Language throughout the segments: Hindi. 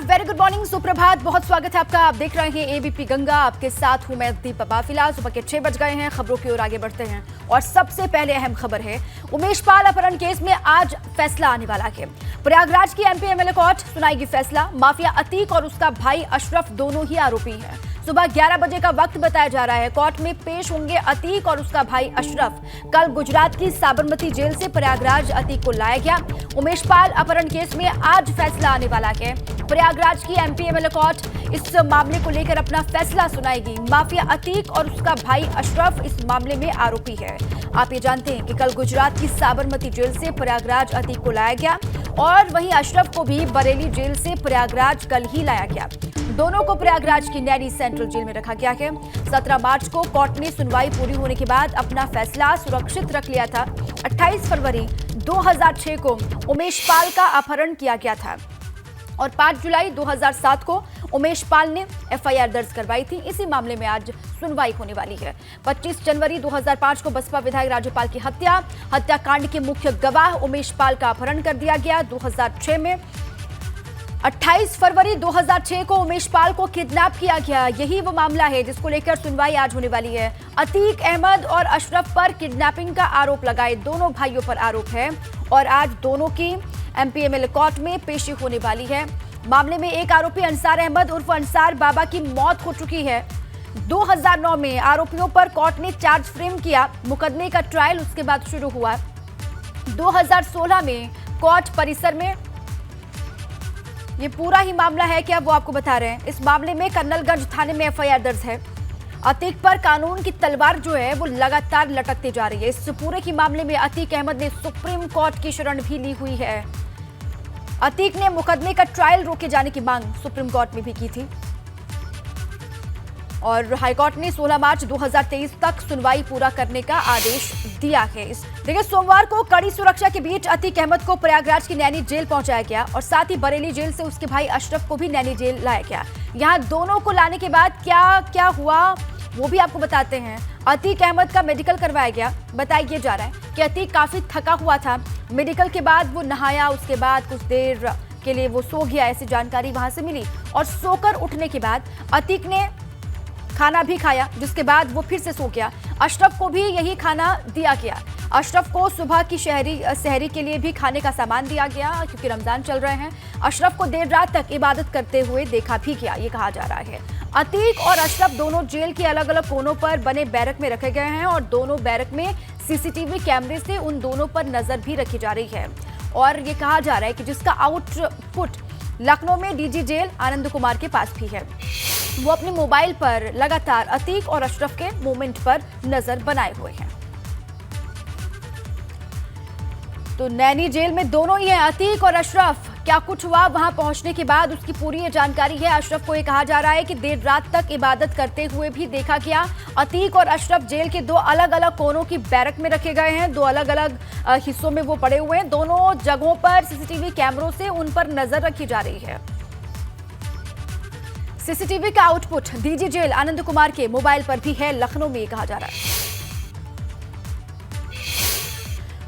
वेरी गुड मॉर्निंग, सुप्रभात। बहुत स्वागत है आपका। आप देख रहे हैं एबीपी गंगा। आपके साथ हूं मैं दीपा। फिलहाल सुबह के 6 बज गए हैं। खबरों की ओर आगे बढ़ते हैं और सबसे पहले अहम खबर है, उमेश पाल अपहरण केस में आज फैसला आने वाला है। प्रयागराज की एमपी एमएलए कोर्ट सुनाएगी फैसला। माफिया अतीक और उसका भाई अशरफ दोनों ही आरोपी हैं। सुबह 11 बजे का वक्त बताया जा रहा है। कोर्ट में पेश होंगे अतीक और उसका भाई अशरफ। कल गुजरात की साबरमती जेल से प्रयागराज अतीक को लाया गया। उमेश पाल अपहरण केस में आज फैसला आने वाला है। प्रयागराज की एमपी एमएलए कोर्ट इस मामले को लेकर अपना फैसला सुनाएगी। माफिया अतीक और उसका भाई अशरफ इस मामले में आरोपी है। आप ये जानते हैं कि कल गुजरात की साबरमती जेल से प्रयागराज अतीक को लाया गया और वहीं अशरफ को भी बरेली जेल से प्रयागराज कल ही लाया गया। दोनों को प्रयागराज की नैनी सेंट्रल जेल में रखा गया है। 17 मार्च को कोर्ट ने सुनवाई पूरी होने के बाद अपना फैसला सुरक्षित रख लिया था। 28 फरवरी 2006 को उमेश पाल का अपहरण किया गया था और 5 जुलाई 2007 को उमेश पाल ने एफआईआर दर्ज करवाई थी। इसी मामले में आज सुनवाई होने वाली है। 25 जनवरी 2005 को बसपा विधायक राज्यपाल की हत्याकांड के मुख्य गवाह उमेश पाल का अपहरण कर दिया गया 2006 में। 28 फरवरी 2006 को उमेश पाल को किडनैप किया गया। यही वो मामला है जिसको लेकर सुनवाई आज होने वाली है। अतीक अहमद और अशरफ पर किडनैपिंग का आरोप लगाए दोनों भाइयों पर आरोप है और आज दोनों की एमपी एमएलए कोर्ट में पेशी होने वाली है। मामले में एक आरोपी अंसार अहमद उर्फ अंसार बाबा की मौत हो चुकी है। 2009 में आरोपियों पर कोर्ट ने चार्ज फ्रेम किया। मुकदमे का ट्रायल उसके बाद शुरू हुआ। 2016 में कोर्ट परिसर में ये पूरा ही मामला है कि अब वो आपको बता रहे हैं। इस मामले में कन्नलगंज थाने में एफआईआर दर्ज है। अतीक पर कानून की तलवार जो है वो लगातार लटकती जा रही है। इस पूरे ही मामले में अतीक अहमद ने सुप्रीम कोर्ट की शरण भी ली हुई है। अतीक ने मुकदमे का ट्रायल रोके जाने की मांग सुप्रीम कोर्ट में भी की थी और हाईकोर्ट ने 16 मार्च 2023 तक सुनवाई पूरा करने का आदेश दिया है। देखिए, सोमवार को कड़ी सुरक्षा के बीच अतीक अहमद को प्रयागराज की नैनी जेल पहुंचाया गया और साथ ही बरेली जेल से उसके भाई अशरफ को भी नैनी जेल लाया गया। यहां दोनों को लाने के बाद क्या क्या हुआ वो भी आपको बताते हैं। अतीक अहमद का मेडिकल करवाया गया। बताया जा रहा है कि अतीक काफी थका हुआ था। मेडिकल के बाद वो नहाया, उसके बाद कुछ देर के लिए वो सो गया, ऐसी जानकारी वहां से मिली। और सोकर उठने के बाद अतीक ने खाना भी खाया, जिसके बाद वो फिर से सो गया। अशरफ को भी यही खाना दिया गया। अशरफ को सुबह की सहरी के लिए भी खाने का सामान दिया गया क्योंकि रमजान चल रहे हैं। अशरफ को देर रात तक इबादत करते हुए देखा भी गया, ये कहा जा रहा है। अतीक और अशरफ दोनों जेल के अलग अलग कोनों पर बने बैरक में रखे गए हैं और दोनों बैरक में सीसीटीवी कैमरे से उन दोनों पर नजर भी रखी जा रही है। और ये कहा जा रहा है कि जिसका आउटपुट लखनऊ में डीजी जेल आनंद कुमार के पास भी है। वो अपने मोबाइल पर लगातार अतीक और अशरफ के मूवमेंट पर नजर बनाए हुए हैं। तो नैनी जेल में दोनों ही हैं, अतीक और अशरफ। क्या कुछ हुआ वहां पहुंचने के बाद उसकी पूरी ये जानकारी है। अशरफ को ये कहा जा रहा है कि देर रात तक इबादत करते हुए भी देखा गया। अतीक और अशरफ जेल के दो अलग अलग कोनों की बैरक में रखे गए हैं। दो अलग अलग हिस्सों में वो पड़े हुए हैं। दोनों जगहों पर सीसीटीवी कैमरों से उन पर नजर रखी जा रही है। सीसीटीवी का output DG jail Anand Kumar के मोबाइल पर भी है, लखनऊ में, कहा जा रहा है।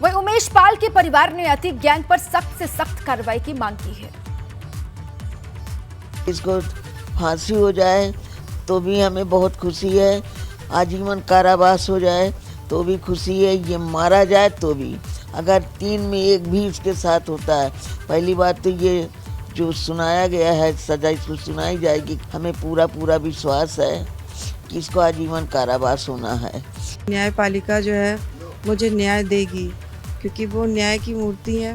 वही उमेश पाल के परिवार ने अतीक गैंग पर सख्त से सख्त कार्रवाई की मांग की है। इसको फांसी हो जाए तो भी हमें बहुत खुशी है, आजीवन कारावास हो जाए तो भी खुशी है, ये मारा जाए तो भी। अगर 3 में 1 भी इसके साथ होता है, पहली बात तो ये जो सुनाया गया है सजा इसको सुनाई जाएगी। हमें पूरा विश्वास है कि इसको आजीवन कारावास होना है। न्यायपालिका जो है मुझे न्याय देगी क्योंकि वो न्याय की मूर्ति है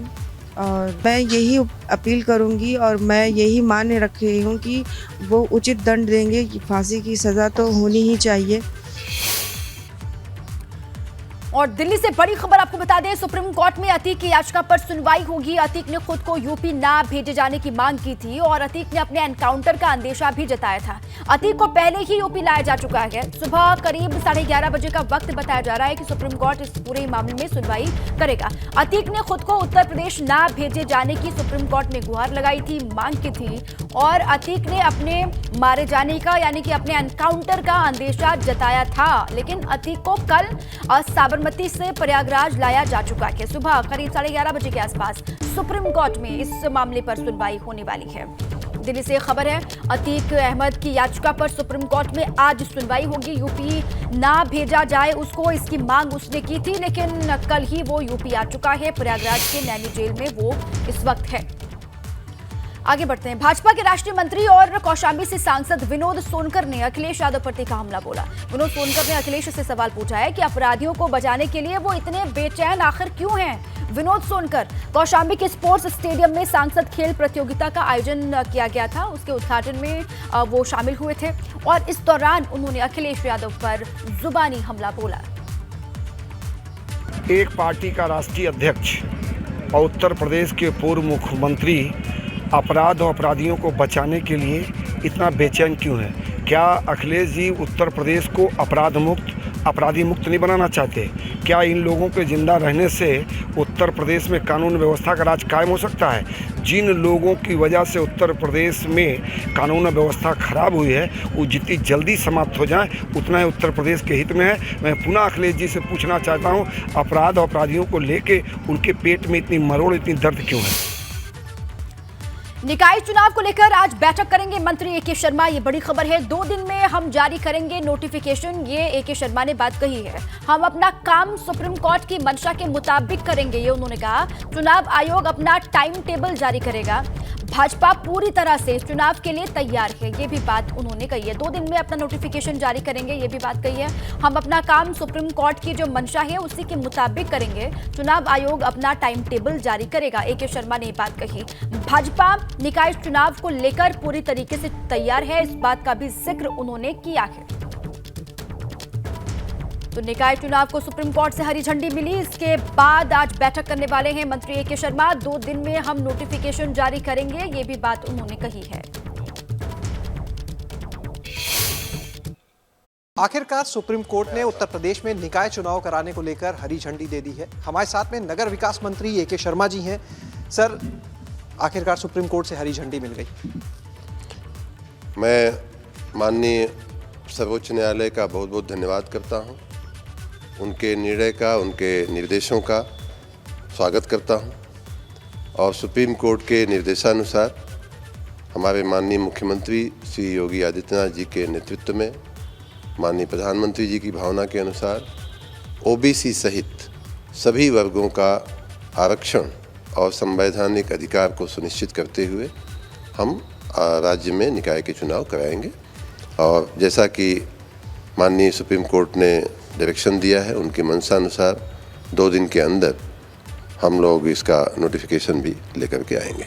और मैं यही अपील करूंगी और मैं यही मान्य रख रही हूँ कि वो उचित दंड देंगे। फांसी की सज़ा तो होनी ही चाहिए। और दिल्ली से बड़ी खबर आपको बता दें, सुप्रीम कोर्ट में अतीक की याचिका पर सुनवाई होगी। अतीक ने खुद को यूपी ना भेजे जाने की मांग की थी और अतीक ने अपने एनकाउंटर का अंदेशा भी जताया था। अतीक को पहले ही यूपी लाया जा चुका है। सुबह करीब 11:30 बजे का वक्त बताया जा रहा है कि सुप्रीम कोर्ट इस पूरे मामले में सुनवाई करेगा। अतीक ने खुद को उत्तर प्रदेश ना भेजे जाने की सुप्रीम कोर्ट में गुहार लगाई थी, मांग की थी और अतीक ने अपने मारे जाने का यानी कि अपने एनकाउंटर का अंदेशा जताया था। लेकिन अतीक को कल साबरमती से प्रयागराज लाया जा चुका है। सुबह करीब 11:30 बजे के आसपास सुप्रीम कोर्ट में इस मामले पर सुनवाई होने वाली है। दिल्ली से खबर है, अतीक अहमद की याचिका पर सुप्रीम कोर्ट में आज सुनवाई होगी। यूपी ना भेजा जाए उसको, इसकी मांग उसने की थी, लेकिन कल ही वो यूपी आ चुका है। प्रयागराज के नैनी जेल में वो इस वक्त है। आगे बढ़ते हैं। भाजपा के राष्ट्रीय मंत्री और कौशाम्बी से सांसद विनोद सोनकर ने अखिलेश यादव पर तीखा हमला बोला। विनोद सोनकर ने अखिलेश से सवाल पूछा है कि अपराधियों को बचाने के लिए वो इतने बेचैन आखिर क्यों हैं। विनोद सोनकर कौशाम्बी के स्पोर्ट्स स्टेडियम में सांसद खेल प्रतियोगिता का आयोजन किया गया था, उसके उद्घाटन में वो शामिल हुए थे और इस दौरान उन्होंने अखिलेश यादव पर जुबानी हमला बोला। एक पार्टी का राष्ट्रीय अध्यक्ष और उत्तर प्रदेश के पूर्व मुख्यमंत्री अपराध और अपराधियों को बचाने के लिए इतना बेचैन क्यों है? क्या अखिलेश जी उत्तर प्रदेश को अपराधी मुक्त नहीं बनाना चाहते? क्या इन लोगों के जिंदा रहने से उत्तर प्रदेश में कानून व्यवस्था का राज कायम हो सकता है? जिन लोगों की वजह से उत्तर प्रदेश में कानून व्यवस्था खराब हुई है, वो जितनी जल्दी समाप्त हो जाए उतना ही उत्तर प्रदेश के हित में है। मैं पुनः अखिलेश जी से पूछना चाहता हूँ, अपराध और अपराधियों को लेके उनके पेट में इतनी मरोड़, इतनी दर्द क्यों है? निकाय चुनाव को लेकर आज बैठक करेंगे मंत्री ए.के. शर्मा, ये बड़ी खबर है। 2 दिन में हम जारी करेंगे नोटिफिकेशन, ये ए.के. शर्मा ने बात कही है। हम अपना काम सुप्रीम कोर्ट की मंशा के मुताबिक करेंगे, ये उन्होंने कहा। चुनाव आयोग अपना टाइम टेबल जारी करेगा। भाजपा पूरी तरह से चुनाव के लिए तैयार है, ये भी बात उन्होंने कही है। 2 दिन में अपना नोटिफिकेशन जारी करेंगे, ये भी बात कही है। हम अपना काम सुप्रीम कोर्ट की जो मंशा है उसी के मुताबिक करेंगे। चुनाव आयोग अपना टाइम टेबल जारी करेगा, ए.के. शर्मा ने ये बात कही। भाजपा निकाय चुनाव को लेकर पूरी तरीके से तैयार है, इस बात का भी जिक्र उन्होंने किया है। तो निकाय चुनाव को सुप्रीम कोर्ट से हरी झंडी मिली, इसके बाद आज बैठक करने वाले हैं मंत्री ए.के. शर्मा। 2 दिन में हम नोटिफिकेशन जारी करेंगे, ये भी बात उन्होंने कही है। आखिरकार सुप्रीम कोर्ट ने उत्तर प्रदेश में निकाय चुनाव कराने को लेकर हरी झंडी दे दी है। हमारे साथ में नगर विकास मंत्री ए.के. शर्मा जी हैं। सर, आखिरकार सुप्रीम कोर्ट से हरी झंडी मिल गई। मैं माननीय सर्वोच्च न्यायालय का बहुत बहुत धन्यवाद करता हूं, उनके निर्णय का, उनके निर्देशों का स्वागत करता हूं और सुप्रीम कोर्ट के निर्देशानुसार हमारे माननीय मुख्यमंत्री श्री योगी आदित्यनाथ जी के नेतृत्व में, माननीय प्रधानमंत्री जी की भावना के अनुसार ओबीसी सहित सभी वर्गों का आरक्षण और संवैधानिक अधिकार को सुनिश्चित करते हुए हम राज्य में निकाय के चुनाव कराएंगे। और जैसा कि माननीय सुप्रीम कोर्ट ने डायरेक्शन दिया है, उनकी मंशानुसार 2 दिन के अंदर हम लोग इसका नोटिफिकेशन भी लेकर के आएंगे।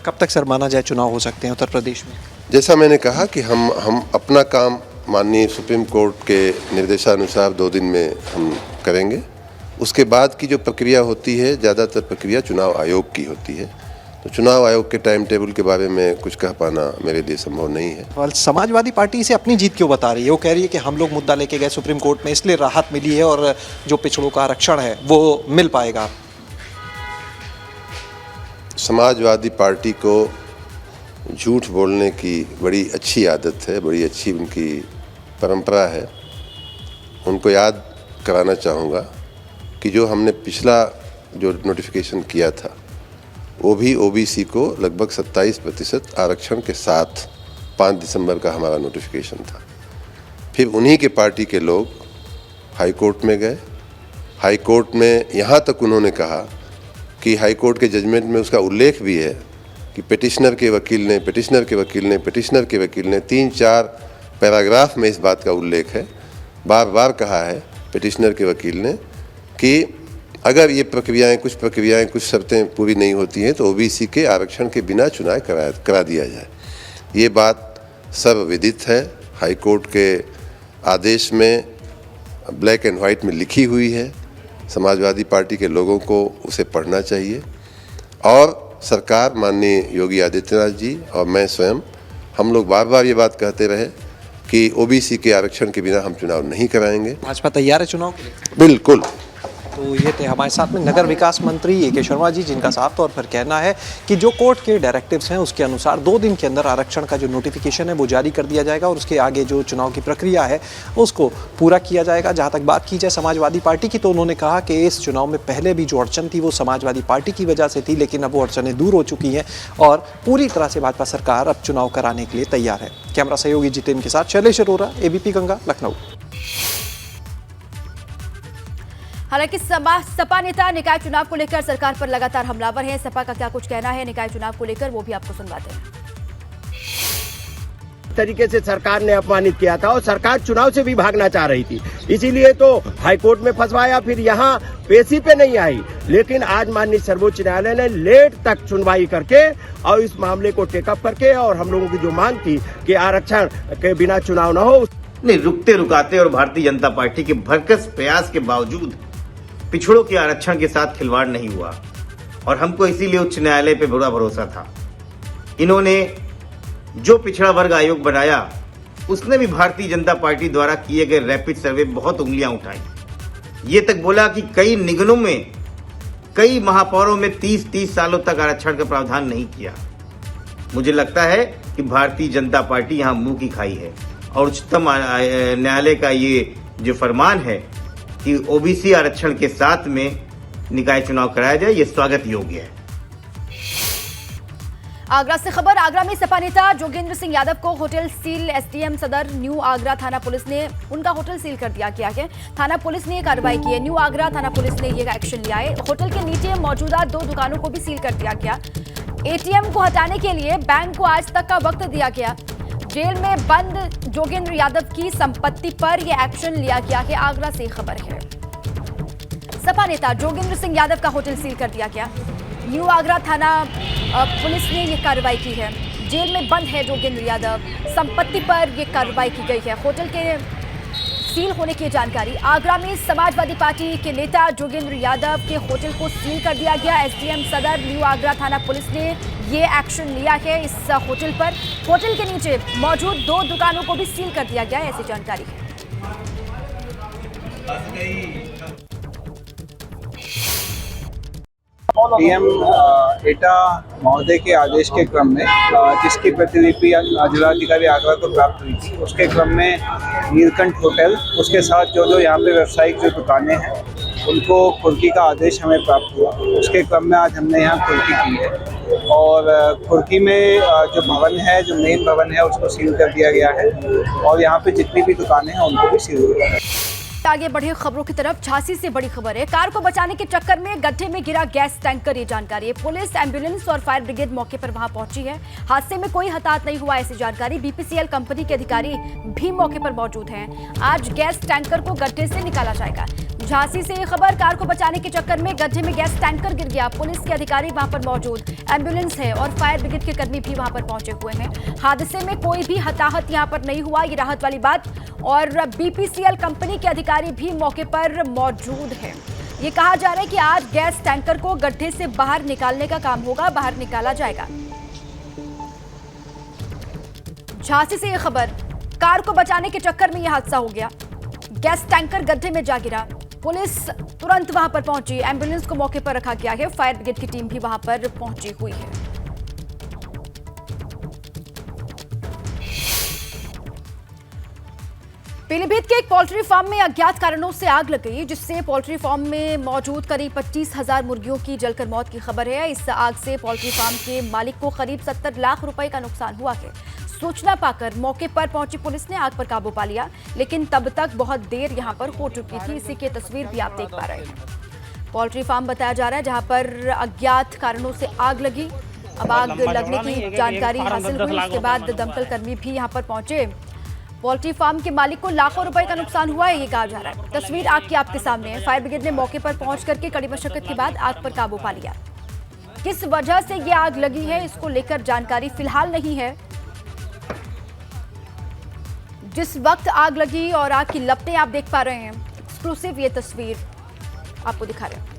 कब तक सर माना जाए चुनाव हो सकते हैं उत्तर प्रदेश में? जैसा मैंने कहा कि हम अपना काम माननीय सुप्रीम कोर्ट के निर्देशानुसार 2 दिन में हम करेंगे। उसके बाद की जो प्रक्रिया होती है, ज़्यादातर प्रक्रिया चुनाव आयोग की होती है, तो चुनाव आयोग के टाइम टेबल के बारे में कुछ कह पाना मेरे लिए संभव नहीं है। समाजवादी पार्टी इसे अपनी जीत क्यों बता रही है? वो कह रही है कि हम लोग मुद्दा लेके गए सुप्रीम कोर्ट में, इसलिए राहत मिली है और जो पिछड़ों का आरक्षण है वो मिल पाएगा। समाजवादी पार्टी को झूठ बोलने की बड़ी अच्छी आदत है, बड़ी अच्छी उनकी परंपरा है। उनको याद कराना चाहूँगा कि जो हमने पिछला जो नोटिफिकेशन किया था वो भी ओबीसी को लगभग 27% आरक्षण के साथ 5 दिसंबर का हमारा नोटिफिकेशन था। फिर उन्हीं के पार्टी के लोग हाई कोर्ट में गए। हाई कोर्ट में यहाँ तक उन्होंने कहा कि हाई कोर्ट के जजमेंट में उसका उल्लेख भी है कि पिटिशनर के वकील ने 3-4 पैराग्राफ में इस बात का उल्लेख है, बार बार कहा है पिटिशनर के वकील ने कि अगर ये कुछ शर्तें पूरी नहीं होती हैं तो ओबीसी के आरक्षण के बिना चुनाव करा दिया जाए। ये बात सर्वविदित है, हाई कोर्ट के आदेश में ब्लैक एंड वाइट में लिखी हुई है। समाजवादी पार्टी के लोगों को उसे पढ़ना चाहिए और सरकार, माननीय योगी आदित्यनाथ जी और मैं स्वयं, हम लोग बार बार ये बात कहते रहे कि ओबीसी के आरक्षण के बिना हम चुनाव नहीं कराएंगे। भाजपा तैयार है चुनाव के लिए? बिल्कुल। तो ये थे हमारे साथ में नगर विकास मंत्री ए के शर्मा जी, जिनका साफ तौर पर कहना है कि जो कोर्ट के डायरेक्टिव्स हैं उसके अनुसार 2 दिन के अंदर आरक्षण का जो नोटिफिकेशन है वो जारी कर दिया जाएगा और उसके आगे जो चुनाव की प्रक्रिया है उसको पूरा किया जाएगा। जहाँ तक बात की जाए समाजवादी पार्टी की, तो उन्होंने कहा कि इस चुनाव में पहले भी जो अड़चन थी वो समाजवादी पार्टी की वजह से थी, लेकिन अब वो अड़चनें दूर हो चुकी हैं और पूरी तरह से भाजपा सरकार अब चुनाव कराने के लिए तैयार है। कैमरा सहयोगी जितेंद्र के साथ शैलेश अरोरा, एबीपी गंगा, लखनऊ। हालांकि सपा नेता निकाय चुनाव को लेकर सरकार पर लगातार हमलावर हैं। सपा का क्या कुछ कहना है निकाय चुनाव को लेकर, वो भी आपको सुनवाते हैं। तरीके से सरकार ने अपमानित किया था और सरकार चुनाव से भी भागना चाह रही थी, इसीलिए तो हाईकोर्ट में फंसवाया, फिर यहाँ पेशी पे नहीं आई। लेकिन आज माननीय सर्वोच्च न्यायालय ने लेट तक सुनवाई करके और इस मामले को टेकअप करके, और हम लोगों की जो मांग थी कि आरक्षण के बिना चुनाव न हो, नहीं रुकते रुकाते और भारतीय जनता पार्टी के भरकस प्रयास के बावजूद पिछड़ों के आरक्षण के साथ खिलवाड़ नहीं हुआ और हमको इसीलिए उच्च न्यायालय पे बड़ा भरोसा था। इन्होंने जो पिछड़ा वर्ग आयोग बनाया उसने भी भारतीय जनता पार्टी द्वारा किए गए रैपिड सर्वे बहुत उंगलियां उठाई। ये तक बोला कि कई निगमों में, कई महापौरों में 30 सालों तक आरक्षण का प्रावधान नहीं किया। मुझे लगता है कि भारतीय जनता पार्टी यहाँ मुंह की खाई है और उच्चतम न्यायालय का ये जो फरमान है कि ओबीसी आरक्षण के साथ में निकाय चुनाव कराया जाए, ये स्वागत योग्य है। आगरा से खबर। आगरा में सपा नेता जोगेंद्र सिंह यादव को होटल सील एसडीएम सदर न्यू आगरा थाना पुलिस ने उनका होटल सील कर दिया गया है। थाना पुलिस ने कार्रवाई की है। न्यू आगरा थाना पुलिस ने ये एक्शन लिया है। होटल के नीचे मौजूदा 2 दुकानों को भी सील कर दिया गया। एटीएम को हटाने के लिए बैंक को आज तक का वक्त दिया गया। जेल में बंद जोगेंद्र यादव की संपत्ति पर यह एक्शन लिया गया है। आगरा से खबर है। सपा नेता जोगेंद्र सिंह यादव का होटल सील कर दिया गया। न्यू आगरा थाना पुलिस ने यह कार्रवाई की है। जेल में बंद है जोगेंद्र यादव, संपत्ति पर यह कार्रवाई की गई है। होटल के सील होने की जानकारी। आगरा में समाजवादी पार्टी के नेता जोगेंद्र यादव के होटल को सील कर दिया गया। एसडीएम सदर न्यू आगरा थाना पुलिस ने ये एक्शन लिया है इस होटल पर। होटल के नीचे मौजूद 2 दुकानों को भी सील कर दिया गया है, ऐसी जानकारी है। पीएम एटा महोदय के आदेश के क्रम में जिसकी प्रतिलिपि जिलाधिकारी आगरा को प्राप्त हुई थी, उसके क्रम में नीलकंठ होटल, उसके साथ जो यहाँ पे व्यावसायिक जो दुकानें हैं उनको कुर्की का आदेश हमें प्राप्त हुआ। उसके क्रम में आज हमने यहाँ कुर्की की है और कुर्की में जो भवन है, जो मेन भवन है, उसको सील कर दिया गया है और यहाँ पे जितनी भी दुकानें हैं उनको भी सील किया गया है। आगे बढ़े खबरों की तरफ। झांसी से बड़ी खबर है। कार को बचाने के चक्कर में गड्ढे में गिरा गैस टैंकर, ये जानकारी है। पुलिस, एम्बुलेंस और फायर ब्रिगेड मौके पर वहां पहुंची है। हादसे में कोई हताहत नहीं हुआ, ऐसी जानकारी। बीपीसीएल कंपनी के अधिकारी भी मौके पर मौजूद हैं। आज गैस टैंकर को गड्ढे से निकाला जाएगा। झांसी से ये खबर। कार को बचाने के चक्कर में गड्ढे में गैस टैंकर गिर गया। पुलिस के अधिकारी वहां पर मौजूद, एम्बुलेंस है और फायर ब्रिगेड के कर्मी भी वहां पर पहुंचे हुए हैं। हादसे में कोई भी हताहत यहां पर नहीं हुआ, ये राहत वाली बात। और बीपीसीएल कंपनी के अधिकारी भी मौके पर मौजूद हैं। ये कहा जा रहा है कि आज गैस टैंकर को गड्ढे से बाहर निकालने का काम होगा, बाहर निकाला जाएगा। झांसी से ये खबर। कार को बचाने के चक्कर में यह हादसा हो गया। गैस टैंकर गड्ढे में जा गिरा। पुलिस तुरंत वहां पर पहुंची, एम्बुलेंस को मौके पर रखा गया है। फायर ब्रिगेड की टीम भी वहां पर पहुंची हुई है। पीलीभीत के एक पोल्ट्री फार्म में अज्ञात कारणों से आग लग गई, जिससे पोल्ट्री फार्म में मौजूद करीब 25,000 मुर्गियों की जलकर मौत की खबर है। इस आग से पोल्ट्री फार्म के मालिक को करीब 70 लाख रुपए का नुकसान हुआ है। सूचना पाकर मौके पर पहुंची पुलिस ने आग पर काबू पा लिया, लेकिन तब तक बहुत देर यहां पर हो चुकी थी। इसी की तस्वीर भी आप देख पा रहे हैं। पोल्ट्री फार्म बताया जा रहा है जहां पर अज्ञात कारणों से आग लगी। अब आग लगने की जानकारी हासिल हुई, उसके बाद दमकल कर्मी भी यहां पर पहुंचे। पोल्ट्री फार्म के मालिक को लाखों रुपए का नुकसान हुआ है, ये कहा जा रहा है। तस्वीर आग की आपके सामने है। फायर ब्रिगेड ने मौके पर पहुंच करके कड़ी मशक्कत के बाद आग पर काबू पा लिया। किस वजह से ये आग लगी है, इसको लेकर जानकारी फिलहाल नहीं है। जिस वक्त आग लगी और आग की लपटें आप देख पा रहे हैं, एक्सक्लूसिव ये तस्वीर आपको दिखा रहे हैं।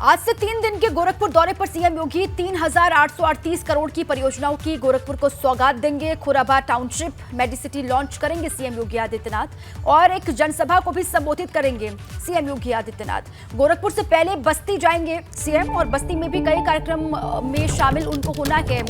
आज से 3 दिन के गोरखपुर दौरे पर सीएम योगी 3,838 करोड़ की परियोजनाओं की गोरखपुर को सौगात देंगे। खुराबा टाउनशिप मेडिसिटी लॉन्च करेंगे सीएम योगी आदित्यनाथ और एक जनसभा को भी संबोधित करेंगे सीएम योगी आदित्यनाथ। गोरखपुर से पहले बस्ती जाएंगे सीएम और बस्ती में भी कई कार्यक्रम में शामिल उनको होना है।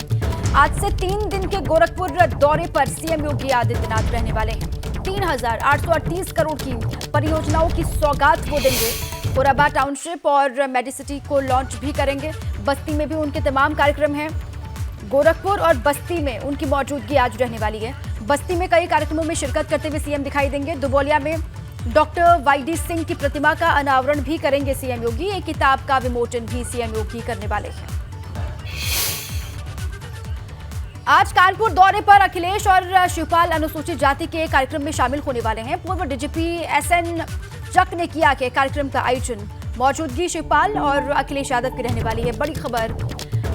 आज से 3 दिन के गोरखपुर दौरे पर सीएम योगी आदित्यनाथ रहने वाले हैं। 3,838 करोड़ की परियोजनाओं की सौगात वो देंगे। खुराबा टाउनशिप और मेडिसिटी को लॉन्च भी करेंगे। बस्ती में भी उनके तमाम कार्यक्रम हैं। गोरखपुर और बस्ती में उनकी मौजूदगी आज रहने वाली है। बस्ती में कई कार्यक्रमों में शिरकत करते हुए सीएम दिखाई देंगे। दुबौलिया में डॉक्टर वाईडी सिंह की प्रतिमा का अनावरण भी करेंगे सीएम योगी। एक किताब का विमोचन भी सीएम योगी करने वाले हैं। आज कानपुर दौरे पर अखिलेश और शिवपाल अनुसूचित जाति के कार्यक्रम में शामिल होने वाले हैं। पूर्व डीजीपी एसएन चक ने किया कि कार्यक्रम का आयोजन। मौजूदगी शिवपाल और अखिलेश यादव की रहने वाली है। बड़ी खबर,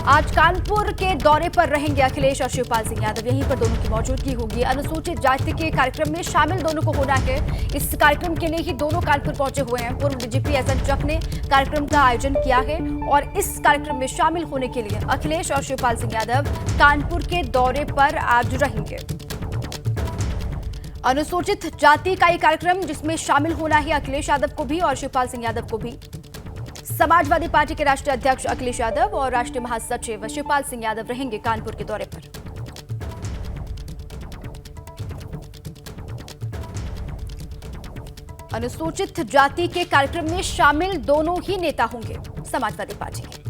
आज कानपुर के दौरे पर रहेंगे अखिलेश और शिवपाल सिंह यादव। यहीं पर दोनों की मौजूदगी होगी। अनुसूचित जाति के कार्यक्रम में शामिल दोनों को होना है। इस कार्यक्रम के लिए ही दोनों कानपुर पहुंचे हुए हैं। पूर्व डीजीपी एसएन चक ने कार्यक्रम का आयोजन किया है और इस कार्यक्रम में शामिल होने के लिए अखिलेश और शिवपाल सिंह यादव कानपुर के दौरे पर आज रहेंगे। अनुसूचित जाति का ये कार्यक्रम जिसमें शामिल होना है अखिलेश यादव को भी और शिवपाल सिंह यादव को भी। समाजवादी पार्टी के राष्ट्रीय अध्यक्ष अखिलेश यादव और राष्ट्रीय महासचिव शिवपाल सिंह यादव रहेंगे कानपुर के दौरे पर। अनुसूचित जाति के कार्यक्रम में शामिल दोनों ही नेता होंगे समाजवादी पार्टी के।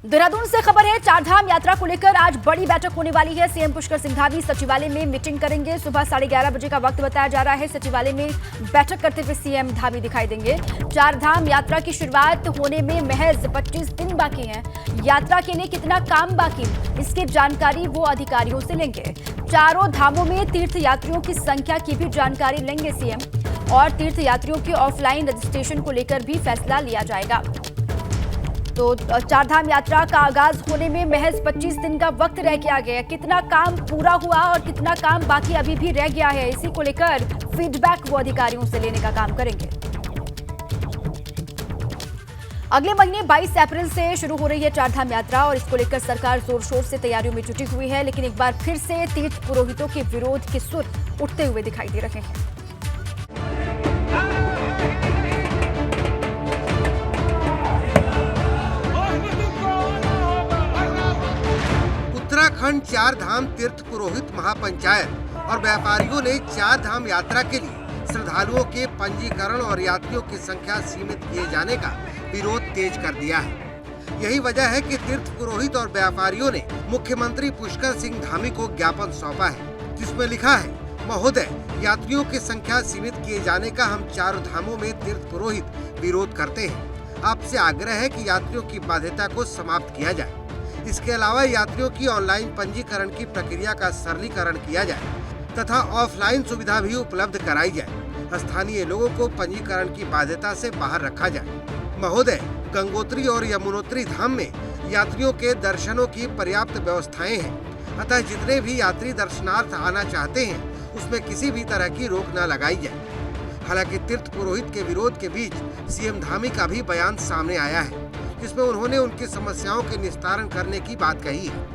देहरादून से खबर है, चारधाम यात्रा को लेकर आज बड़ी बैठक होने वाली है। सीएम पुष्कर सिंह धामी सचिवालय में मीटिंग करेंगे। सुबह 11:30 बजे का वक्त बताया जा रहा है। सचिवालय में बैठक करते हुए सीएम धामी दिखाई देंगे। चारधाम यात्रा की शुरुआत होने में महज 25 दिन बाकी हैं। यात्रा के लिए कितना काम बाकी, इसकी जानकारी वो अधिकारियों से लेंगे। चारों धामों में तीर्थ यात्रियों की संख्या की भी जानकारी लेंगे सीएम और तीर्थ यात्रियों के ऑफलाइन रजिस्ट्रेशन को लेकर भी फैसला लिया जाएगा। तो चारधाम यात्रा का आगाज होने में महज 25 दिन का वक्त रह गया है। कितना काम पूरा हुआ और कितना काम बाकी अभी भी रह गया है, इसी को लेकर फीडबैक वो अधिकारियों से लेने का काम करेंगे। अगले महीने 22 अप्रैल से शुरू हो रही है चारधाम यात्रा और इसको लेकर सरकार जोर शोर से तैयारियों में जुटी हुई है। लेकिन एक बार फिर से तीर्थ पुरोहितों के विरोध के सुर उठते हुए दिखाई दे रहे हैं। उत्तराखंड चार धाम तीर्थ पुरोहित महापंचायत और व्यापारियों ने चार धाम यात्रा के लिए श्रद्धालुओं के पंजीकरण और यात्रियों की संख्या सीमित किए जाने का विरोध तेज कर दिया है। यही वजह है कि तीर्थ पुरोहित और व्यापारियों ने मुख्यमंत्री पुष्कर सिंह धामी को ज्ञापन सौंपा है, जिसमें लिखा है, महोदय, यात्रियों की संख्या सीमित किए जाने का हम चारों धामों में तीर्थ पुरोहित विरोध करते हैं। आपसे आग्रह है कि यात्रियों की बाध्यता को समाप्त किया जाए। इसके अलावा यात्रियों की ऑनलाइन पंजीकरण की प्रक्रिया का सरलीकरण किया जाए तथा ऑफलाइन सुविधा भी उपलब्ध कराई जाए। स्थानीय लोगों को पंजीकरण की बाध्यता से बाहर रखा जाए। महोदय, गंगोत्री और यमुनोत्री धाम में यात्रियों के दर्शनों की पर्याप्त व्यवस्थाएं हैं, अतः जितने भी यात्री दर्शनार्थ आना चाहते हैं उसमें किसी भी तरह की रोक न लगाई जाए। हालांकि तीर्थ पुरोहित के विरोध के बीच सीएम धामी का भी बयान सामने आया है, जिसमें उन्होंने उनकी समस्याओं के निस्तारण करने की बात कही है।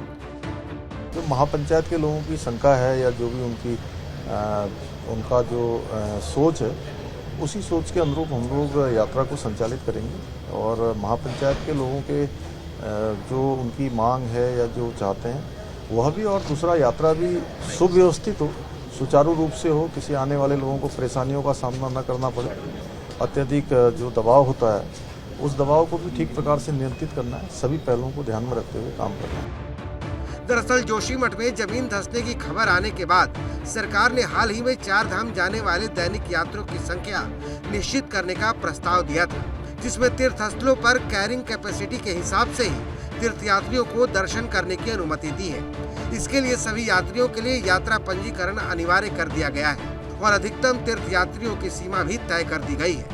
जो महापंचायत के लोगों की शंका है या जो भी उनका जो सोच है, उसी सोच के अनुरूप हम लोग यात्रा को संचालित करेंगे और महापंचायत के लोगों के जो उनकी मांग है या जो चाहते हैं वह भी, और दूसरा यात्रा भी सुव्यवस्थित हो, सुचारू रूप से हो, किसी आने वाले लोगों को परेशानियों का सामना न करना पड़े। अत्यधिक जो दबाव होता है उस दबाव को भी ठीक प्रकार से नियंत्रित करना है। सभी पहलुओं को ध्यान में रखते हुए काम करना है। दरअसल जोशीमठ में जमीन धंसने की खबर आने के बाद सरकार ने हाल ही में चार धाम जाने वाले दैनिक यात्रियों की संख्या निश्चित करने का प्रस्ताव दिया था, जिसमें तीर्थ स्थलों पर कैरिंग कैपेसिटी के हिसाब से ही तीर्थ यात्रियों को दर्शन करने की अनुमति दी है। इसके लिए सभी यात्रियों के लिए यात्रा पंजीकरण अनिवार्य कर दिया गया है और अधिकतम तीर्थ यात्रियों की सीमा भी तय कर दी गई है,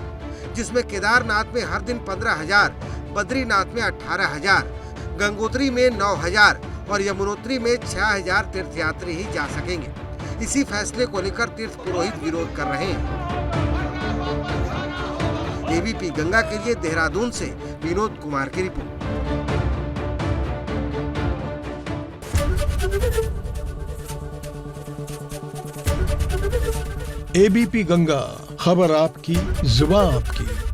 जिसमें केदारनाथ में हर दिन 15,000, बद्रीनाथ में 18,000, गंगोत्री में 9,000 और यमुनोत्री में 6,000 तीर्थयात्री ही जा सकेंगे। इसी फैसले को लेकर तीर्थ पुरोहित विरोध कर रहे हैं। एबीपी गंगा के लिए देहरादून से विनोद कुमार की रिपोर्ट। एबीपी गंगा, खबर आपकी, जुबान आपकी।